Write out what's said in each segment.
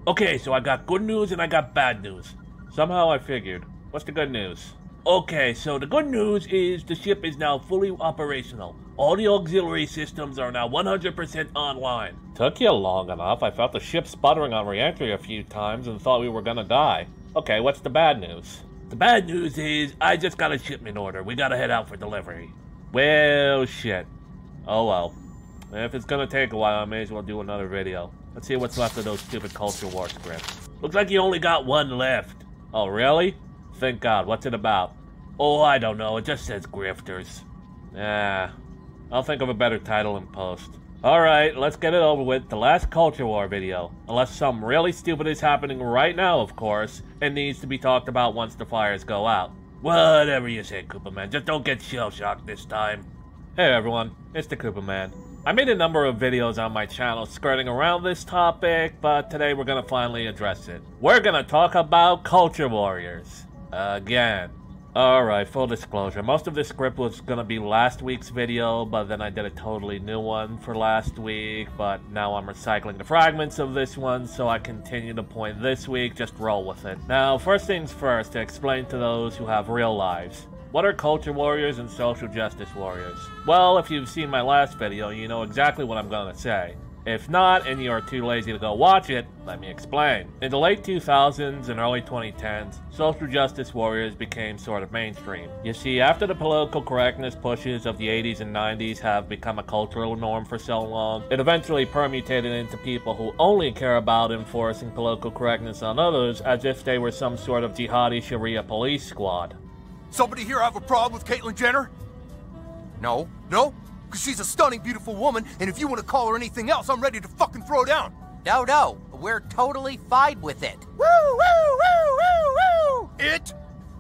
Okay, so I got good news and I got bad news. Somehow I figured. What's the good news? Okay, so the good news is the ship is now fully operational. All the auxiliary systems are now 100% online. Took you long enough. I felt the ship sputtering on re-entry a few times and thought we were gonna die. Okay, what's the bad news? The bad news is I just got a shipment order. We gotta head out for delivery. Well, shit. Oh well. If it's gonna take a while, I may as well do another video. Let's see what's left of those stupid Culture War scripts. Looks like you only got one left. Oh, really? Thank God. What's it about? Oh, I don't know. It just says Grifters. I'll think of a better title in post. Alright, let's get it over with. The last Culture War video. Unless something really stupid is happening right now, of course, and needs to be talked about once the fires go out. Whatever you say, Koopa Man. Just don't get shell-shocked this time. Hey everyone, it's the Koopa Man. I made a number of videos on my channel skirting around this topic, but today we're gonna finally address it. We're gonna talk about Culture Warriors. Again. Alright, full disclosure, most of this script was gonna be last week's video, but then I did a totally new one for last week, but now I'm recycling the fragments of this one, so I continue the point this week, just roll with it. Now, first things first, to explain to those who have real lives. What are Culture Warriors and Social Justice Warriors? Well, if you've seen my last video, you know exactly what I'm gonna say. If not, and you are too lazy to go watch it, let me explain. In the late 2000s and early 2010s, social justice warriors became sort of mainstream. You see, after the political correctness pushes of the 80s and 90s have become a cultural norm for so long, it eventually permutated into people who only care about enforcing political correctness on others as if they were some sort of jihadi Sharia police squad. Somebody here have a problem with Caitlyn Jenner? No? No? Because she's a stunning, beautiful woman, and if you want to call her anything else, I'm ready to fucking throw down. No, we're totally fine with it. Woo, woo, woo, woo, woo! It?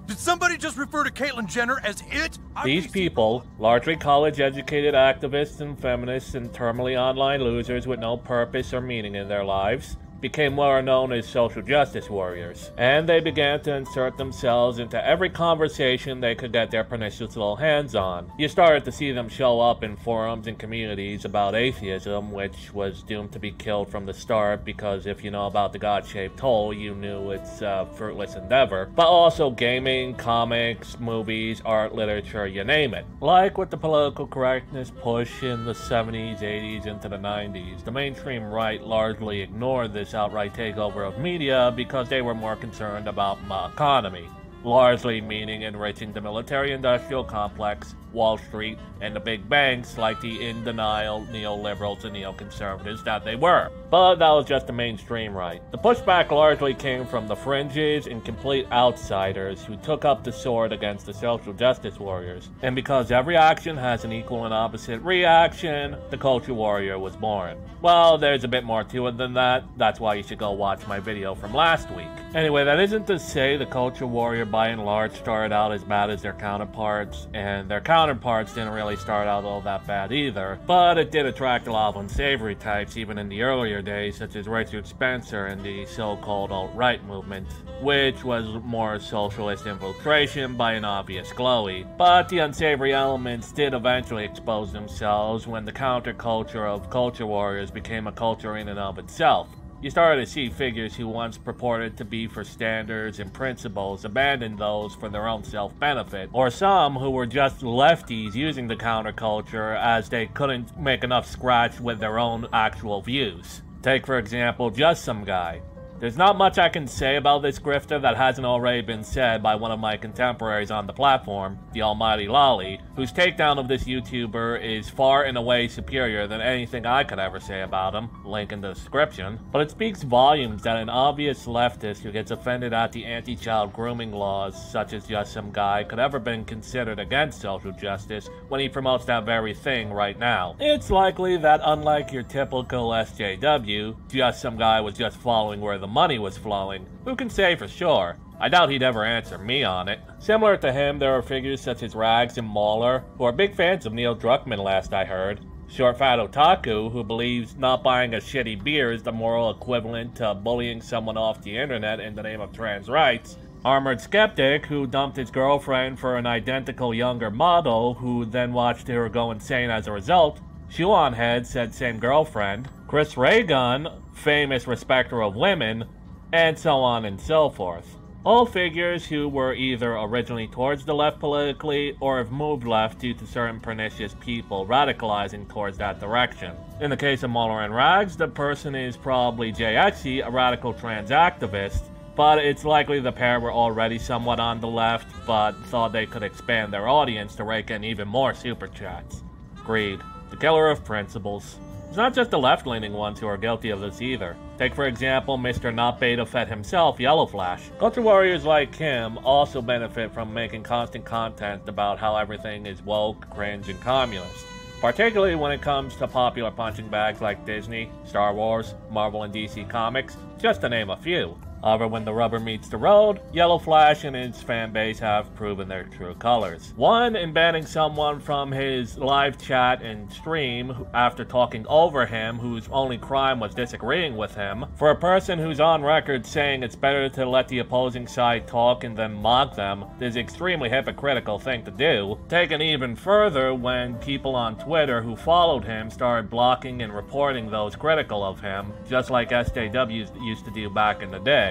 Did somebody just refer to Caitlyn Jenner as it? These people, largely college-educated activists and feminists and terminally online losers with no purpose or meaning in their lives, became what are known as social justice warriors, and they began to insert themselves into every conversation they could get their pernicious little hands on. You started to see them show up in forums and communities about atheism, which was doomed to be killed from the start because if you know about the God-shaped hole, you knew it's a fruitless endeavor, but also gaming, comics, movies, art, literature, you name it. Like with the political correctness push in the 70s, 80s, into the 90s, the mainstream right largely ignored this outright takeover of media because they were more concerned about the economy, largely meaning enriching the military-industrial complex, Wall Street, and the big banks like the in-denial neoliberals and neoconservatives that they were. But that was just the mainstream right. The pushback largely came from the fringes and complete outsiders who took up the sword against the social justice warriors. And because every action has an equal and opposite reaction, the Culture Warrior was born. Well, there's a bit more to it than that. That's why you should go watch my video from last week. Anyway, that isn't to say the Culture Warrior by and large started out as bad as their counterparts, and their counterparts didn't really start out all that bad either, but it did attract a lot of unsavory types even in the earlier days, such as Richard Spencer and the so-called alt-right movement, which was more socialist infiltration by an obvious glowy. But the unsavory elements did eventually expose themselves when the counterculture of Culture Warriors became a culture in and of itself. You started to see figures who once purported to be for standards and principles abandon those for their own self-benefit, or some who were just lefties using the counterculture as they couldn't make enough scratch with their own actual views. Take for example, Just Some Guy. There's not much I can say about this grifter that hasn't already been said by one of my contemporaries on the platform, the almighty Lolly, whose takedown of this YouTuber is far and away superior than anything I could ever say about him, link in the description. But it speaks volumes that an obvious leftist who gets offended at the anti-child grooming laws, such as Just Some Guy, could ever been considered against social justice when he promotes that very thing right now. It's likely that unlike your typical SJW, Just Some Guy was just following where the money was flowing. Who can say for sure? I doubt he'd ever answer me on it. Similar to him, there are figures such as Rags and Mauler, who are big fans of Neil Druckmann last I heard. Short Fat Otaku, who believes not buying a shitty beer is the moral equivalent to bullying someone off the internet in the name of trans rights. Armored Skeptic, who dumped his girlfriend for an identical younger model, who then watched her go insane as a result. Shoe on Head said same girlfriend. Chris Raygun, famous respecter of women, and so on and so forth. All figures who were either originally towards the left politically or have moved left due to certain pernicious people radicalizing towards that direction. In the case of Muller and Rags, the person is probably JXE, a radical trans activist, but it's likely the pair were already somewhat on the left, but thought they could expand their audience to rake in even more super chats. Greed, the killer of principles. It's not just the left-leaning ones who are guilty of this either. Take for example Mr. Not Beta Fed himself, Yellow Flash. Culture warriors like him also benefit from making constant content about how everything is woke, cringe, and communist. Particularly when it comes to popular punching bags like Disney, Star Wars, Marvel and DC Comics, just to name a few. However, when the rubber meets the road, Yellow Flash and his fanbase have proven their true colors. One, in banning someone from his live chat and stream after talking over him, whose only crime was disagreeing with him. For a person who's on record saying it's better to let the opposing side talk and then mock them, this is an extremely hypocritical thing to do. Taken even further when people on Twitter who followed him started blocking and reporting those critical of him, just like SJWs used to do back in the day.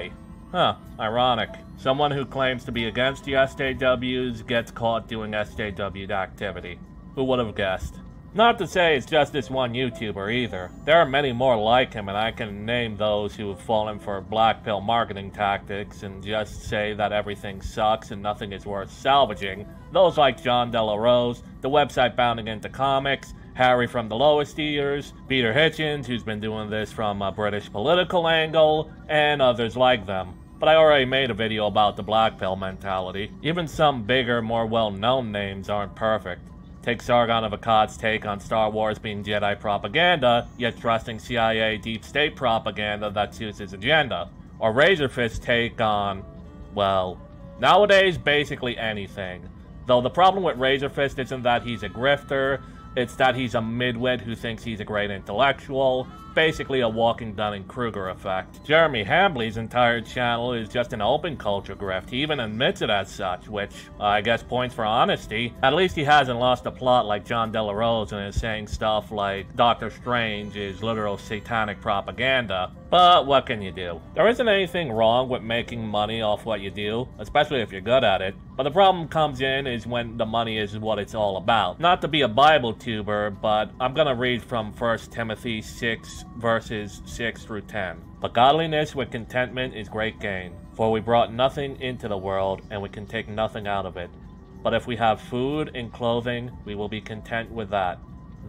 Huh, ironic. Someone who claims to be against the SJWs gets caught doing SJW activity. Who would have guessed? Not to say it's just this one YouTuber either. There are many more like him, and I can name those who have fallen for black pill marketing tactics and just say that everything sucks and nothing is worth salvaging. Those like John Della Rose, the website Bounding Into Comics, Harry from the Lowest Ears, Peter Hitchens, who's been doing this from a British political angle, and others like them. But I already made a video about the black pill mentality. Even some bigger, more well-known names aren't perfect. Take Sargon of Akkad's take on Star Wars being Jedi propaganda, yet trusting CIA deep state propaganda that suits his agenda. Or Razorfist's take on, well, nowadays basically anything. Though the problem with Razorfist isn't that he's a grifter, it's that he's a midwit who thinks he's a great intellectual, basically a walking Dunning-Kruger effect. Jeremy Hambley's entire channel is just an open culture grift. He even admits it as such, which I guess points for honesty. At least he hasn't lost the plot like John Della Rose and is saying stuff like Doctor Strange is literal satanic propaganda. But what can you do? There isn't anything wrong with making money off what you do, especially if you're good at it. But the problem comes in is when the money is what it's all about. Not to be a Bible tuber, but I'm gonna read from 1 Timothy 6 verses 6 through 10. But godliness with contentment is great gain. For we brought nothing into the world, and we can take nothing out of it. But if we have food and clothing, we will be content with that.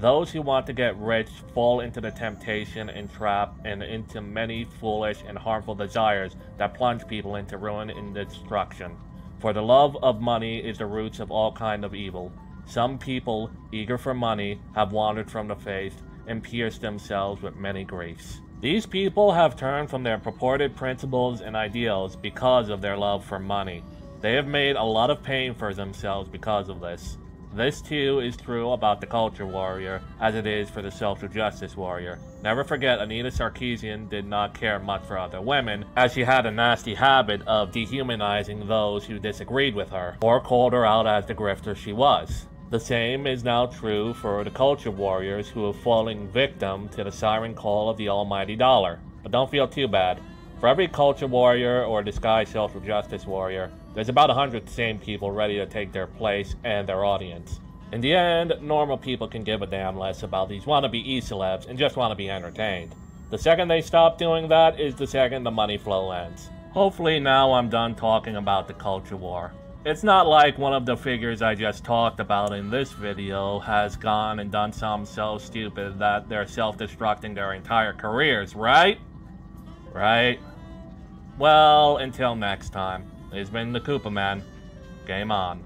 Those who want to get rich fall into the temptation and trap and into many foolish and harmful desires that plunge people into ruin and destruction. For the love of money is the roots of all kind of evil. Some people, eager for money, have wandered from the faith and pierced themselves with many griefs. These people have turned from their purported principles and ideals because of their love for money. They have made a lot of pain for themselves because of this. This too is true about the culture warrior, as it is for the social justice warrior. Never forget Anita Sarkeesian did not care much for other women, as she had a nasty habit of dehumanizing those who disagreed with her, or called her out as the grifter she was. The same is now true for the culture warriors who are falling victim to the siren call of the almighty dollar. But don't feel too bad. For every culture warrior or disguised social justice warrior, there's about 100 sane people ready to take their place and their audience. In the end, normal people can give a damn less about these wannabe e-celebs and just want to be entertained. The second they stop doing that is the second the money flow ends. Hopefully now I'm done talking about the culture war. It's not like one of the figures I just talked about in this video has gone and done something so stupid that they're self-destructing their entire careers, right? Right? Well, until next time, it's been the Koopa Man. Game on.